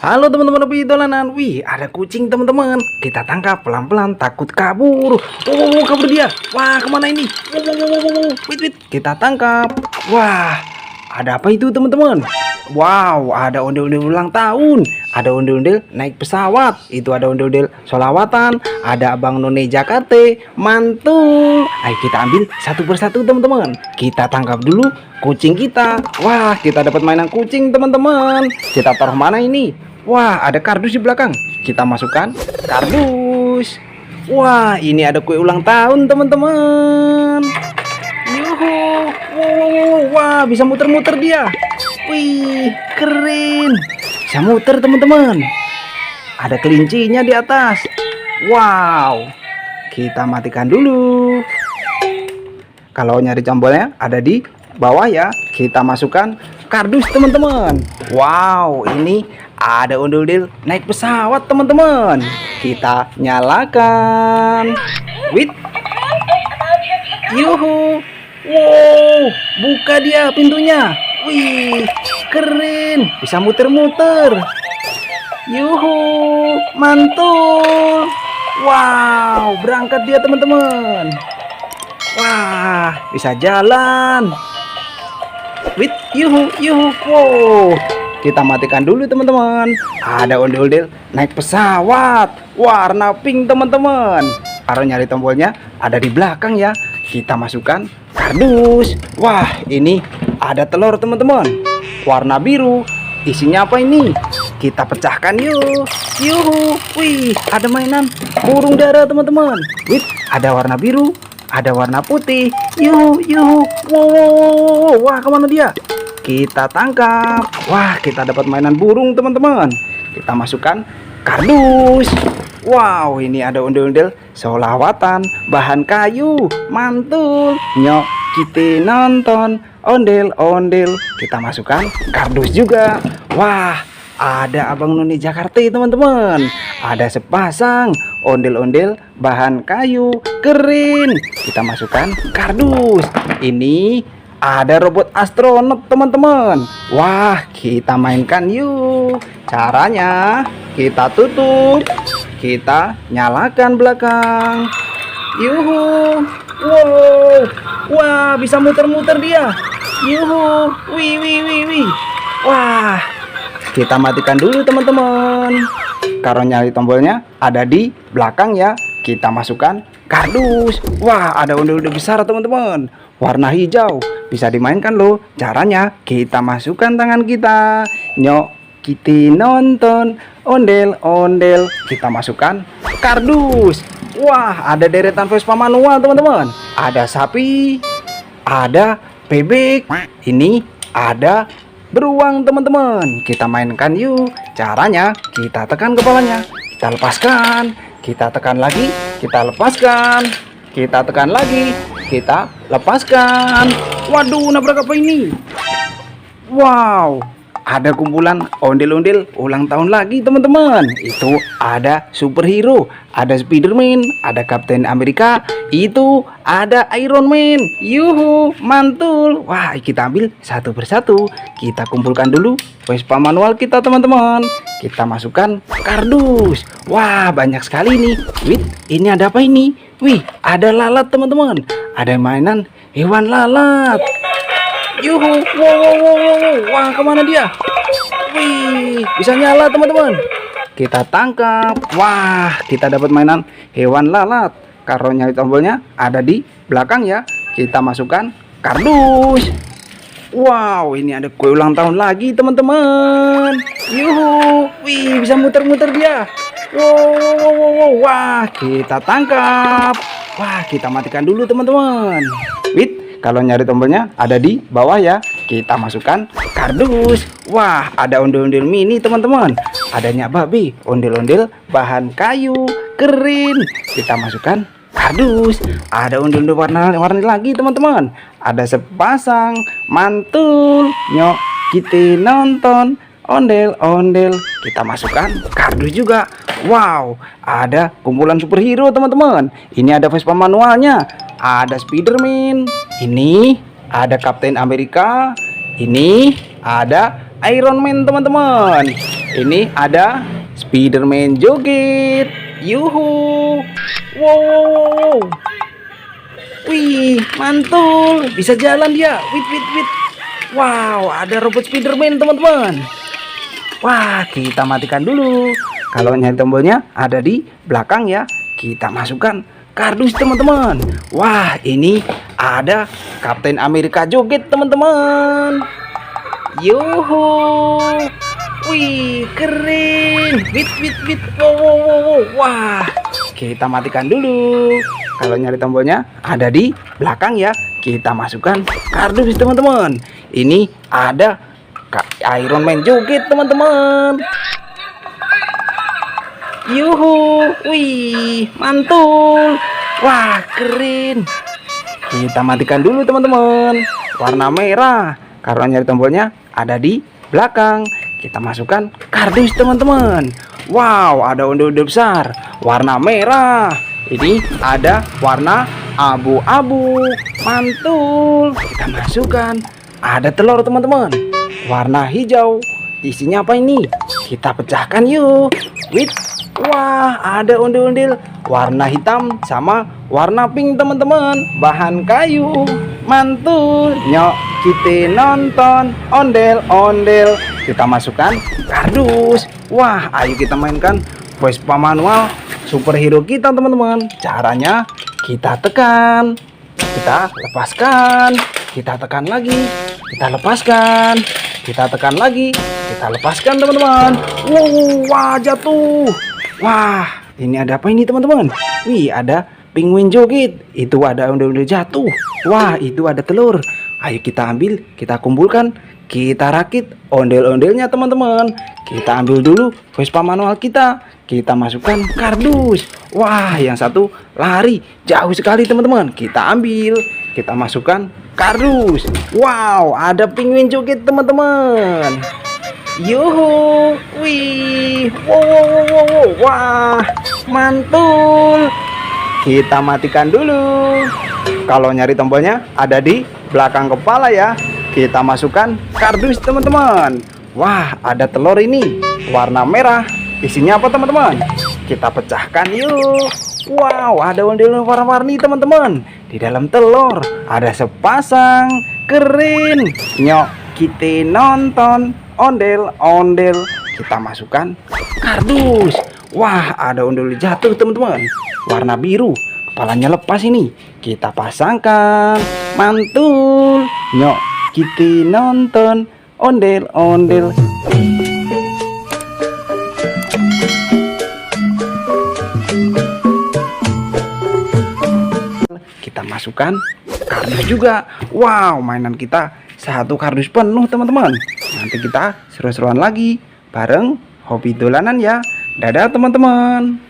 Halo teman-teman pidolanan. Wih, ada kucing teman-teman. Kita tangkap pelan-pelan, takut kabur. Kabur dia. Wah, kemana ini? Wait. Kita tangkap. Wah, ada apa itu teman-teman? Wow, ada ondel-ondel ulang tahun. Ada ondel-ondel naik pesawat. Itu ada ondel-ondel solawatan. Ada Abang None Jakarta. Mantul. Ayo kita ambil satu persatu teman-teman. Kita tangkap dulu kucing kita. Wah, kita dapat mainan kucing teman-teman. Kita taruh mana ini? Wah, ada kardus di belakang. Kita masukkan kardus. Wah, ini ada kue ulang tahun teman-teman. Yuhu. Wah, bisa muter-muter dia. Wih, keren. Bisa muter teman-teman. Ada kelincinya di atas. Wow. Kita matikan dulu. Kalau nyari tombolnya ada di bawah ya. Kita masukkan kardus teman-teman. Wow, ini ada ondel-ondel naik pesawat teman-teman. Kita nyalakan. Wait. Yuhu. Wow, buka dia pintunya. Wih, keren. Bisa muter-muter. Yuhu, mantul. Wow, berangkat dia teman-teman. Wah, bisa jalan. Wait, yuhu. Wow. Kita matikan dulu teman-teman. Ada ondel-ondel naik pesawat warna pink teman-teman. Kalau nyari tombolnya ada di belakang ya. Kita masukkan kardus. Wah, ini ada telur teman-teman. Warna biru. Isinya apa ini? Kita pecahkan yuk. Yuhu. Wih, ada mainan burung dara teman-teman. Wih, ada warna biru, ada warna putih. Yuhu. Wow. Wah, kemana dia? Kita tangkap. Wah, kita dapat mainan burung teman-teman. Kita masukkan kardus. Wow, ini ada ondel-ondel solawatan bahan kayu. Mantul. Nyok, kita nonton ondel-ondel. Kita masukkan kardus juga. Wah, ada Abang None Jakarta teman-teman. Ada sepasang ondel-ondel bahan kayu. Keren. Kita masukkan kardus. Ini ada robot astronot teman-teman. Wah, kita mainkan yuk. Caranya kita tutup, kita nyalakan belakang. Yuhu. Wow. Wah, bisa muter-muter dia. Yuhu. Wih. Wah, kita matikan dulu teman-teman. Kalau nyari tombolnya ada di belakang ya. Kita masukkan kardus. Wah, ada ondel-ondel besar teman-teman. Warna hijau. Bisa dimainkan loh. Caranya kita masukkan tangan kita. Nyok, kita nonton ondel-ondel. Kita masukkan kardus. Wah, ada deretan Vespa manual teman-teman. Ada sapi, ada bebek. Ini ada beruang teman-teman. Kita mainkan yuk. Caranya kita tekan kepalanya. Kita lepaskan. Kita tekan lagi. Kita lepaskan. Kita tekan lagi. Kita lepaskan. Waduh, nabrak apa ini? Wow, ada kumpulan ondel-ondel ulang tahun lagi teman-teman. Itu ada superhero, ada Spiderman, ada Captain America, itu ada Iron Man. Yuhu, mantul. Wah, kita ambil satu persatu. Kita kumpulkan dulu Vespa manual kita teman-teman. Kita masukkan kardus. Wah, banyak sekali nih. Wih, ini ada apa ini? Wih, ada lalat teman-teman. Ada mainan hewan lalat. Yuhu. Wow. Wah, kemana dia? Wih, bisa nyala teman-teman. Kita tangkap. Wah, kita dapat mainan hewan lalat. Kalau nyari tombolnya ada di belakang ya. Kita masukkan kardus. Wow, ini ada kue ulang tahun lagi teman-teman. Yuhu. Wih, bisa muter-muter dia. Wow. Wah, kita tangkap. Wah, kita matikan dulu teman-teman. Wait, kalau nyari tombolnya ada di bawah ya. Kita masukkan kardus. Wah, ada ondel-ondel mini teman-teman. Adanya babi, ondel-ondel bahan kayu. Keren. Kita masukkan kardus. Ada ondel-ondel warna-warni lagi teman-teman. Ada sepasang. Mantul. Nyok, kita nonton ondel-ondel. Kita masukkan kardus juga. Wow, ada kumpulan superhero teman-teman. Ini ada Vespa manualnya. Ada Spiderman. Ini ada Captain America. Ini ada Iron Man teman-teman. Ini ada Spiderman joget. Yuhu. Wow. Wih, mantul. Bisa jalan dia. Wit wit wit. Wow, ada robot Spiderman, teman-teman. Wah, kita matikan dulu. Kalau nyari tombolnya ada di belakang ya. Kita masukkan kardus, teman-teman. Wah, ini ada Kapten Amerika joget, teman-teman. Yuhu. Wih, keren. Wit wit wit. Wow, wow, wow, wow. Wah, kita matikan dulu. Kalau nyari tombolnya ada di belakang ya. Kita masukkan kardus, teman-teman. Ini ada Iron Man joget, teman-teman. Yuhu. Wih, mantul. Wah, keren. Kita matikan dulu, teman-teman. Warna merah. Karena nyari tombolnya ada di belakang. Kita masukkan kardus, teman-teman. Wow, ada ondel-ondel besar warna merah. Ini ada warna abu-abu. Mantul. Kita masukkan. Ada telur, teman-teman. Warna hijau. Isinya apa ini? Kita pecahkan yuk. Wih. Wah, ada ondel-ondel warna hitam sama warna pink, teman-teman. Bahan kayu. Mantul. Nyok, kita nonton ondel-ondel. Kita masukkan kardus. Wah, ayo kita mainkan Vespa manual superhero kita, teman-teman. Caranya kita tekan, kita lepaskan, kita tekan lagi, kita lepaskan, kita tekan lagi, kita lepaskan, teman-teman. Wow, wah, jatuh. Wah, ini ada apa ini, teman-teman? Wih, ada penguin joget. Itu ada ondel-ondel jatuh. Wah, itu ada telur. Ayo kita ambil, kita kumpulkan, kita rakit ondel-ondelnya, teman-teman. Kita ambil dulu Vespa manual kita. Kita masukkan kardus. Wah, yang satu lari jauh sekali, teman-teman. Kita ambil, kita masukkan kardus. Wow, ada penguin joget, teman-teman. Yuhu. Wih. Wow, wow, wow, wow. Wah, mantul. Kita matikan dulu. Kalau nyari tombolnya ada di belakang kepala ya. Kita masukkan kardus, teman-teman. Wah, ada telur ini warna merah. Isinya apa, teman-teman? Kita pecahkan yuk. Wow, ada ondel warna-warni, teman-teman. Di dalam telur ada sepasang. Keren. Nyok, kita nonton ondel-ondel. Kita masukkan kardus. Wah, ada ondel jatuh, teman-teman. Warna biru. Kepalanya lepas ini. Kita pasangkan. Mantul. Nyok, kita nonton ondel-ondel. Kita masukkan kardus juga. Wow, mainan kita satu kardus penuh, teman-teman. Nanti kita seru-seruan lagi bareng hobi dolanan ya. Dadah, teman-teman.